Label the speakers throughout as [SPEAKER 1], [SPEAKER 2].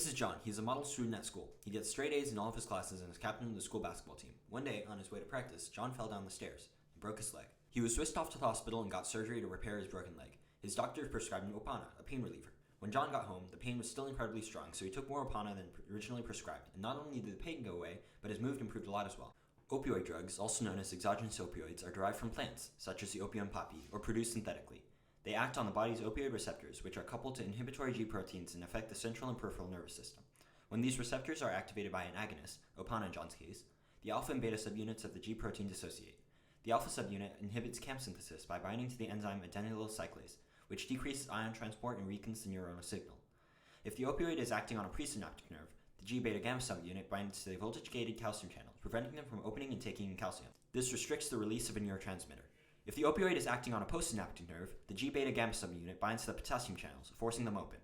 [SPEAKER 1] This is John. He's a model student at school. He gets straight A's in all of his classes and is captain of the school basketball team. One day, on his way to practice, John fell down the stairs and broke his leg. He was whisked off to the hospital and got surgery to repair his broken leg. His doctor prescribed him Opana, a pain reliever. When John got home, the pain was still incredibly strong, so he took more Opana than originally prescribed, and not only did the pain go away, but his mood improved a lot as well. Opioid drugs, also known as exogenous opioids, are derived from plants, such as the opium poppy, or produced synthetically. They act on the body's opioid receptors, which are coupled to inhibitory G proteins and affect the central and peripheral nervous system. When these receptors are activated by an agonist, Opana in John's case, the alpha and beta subunits of the G protein dissociate. The alpha subunit inhibits CAMP synthesis by binding to the enzyme adenylyl cyclase, which decreases ion transport and weakens the neuronal signal. If the opioid is acting on a presynaptic nerve, the G beta gamma subunit binds to the voltage-gated calcium channels, preventing them from opening and taking in calcium. This restricts the release of a neurotransmitter. If the opioid is acting on a postsynaptic nerve, the G beta gamma subunit binds to the potassium channels, forcing them open.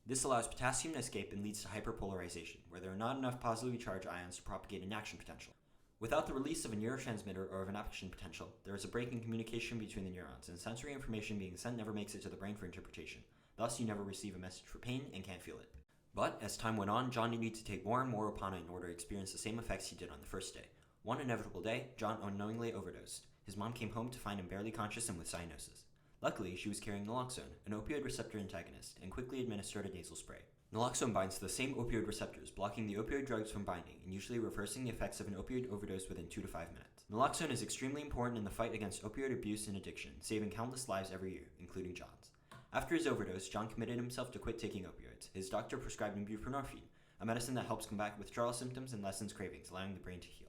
[SPEAKER 1] This allows potassium to escape and leads to hyperpolarization, where there are not enough positively charged ions to propagate an action potential. Without the release of a neurotransmitter or of an action potential, there is a break in communication between the neurons, and sensory information being sent never makes it to the brain for interpretation. Thus, you never receive a message for pain and can't feel it. But, as time went on, John needed to take more and more Opana in order to experience the same effects he did on the first day. One inevitable day, John unknowingly overdosed. His mom came home to find him barely conscious and with cyanosis. Luckily, she was carrying naloxone, an opioid receptor antagonist, and quickly administered a nasal spray. Naloxone binds to the same opioid receptors, blocking the opioid drugs from binding and usually reversing the effects of an opioid overdose within 2 to 5 minutes. Naloxone is extremely important in the fight against opioid abuse and addiction, saving countless lives every year, including John's. After his overdose, John committed himself to quit taking opioids. His doctor prescribed him buprenorphine, a medicine that helps combat withdrawal symptoms and lessens cravings, allowing the brain to heal.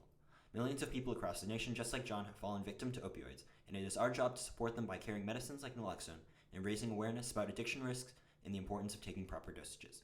[SPEAKER 1] Millions of people across the nation, just like John, have fallen victim to opioids, and it is our job to support them by carrying medicines like naloxone and raising awareness about addiction risks and the importance of taking proper dosages.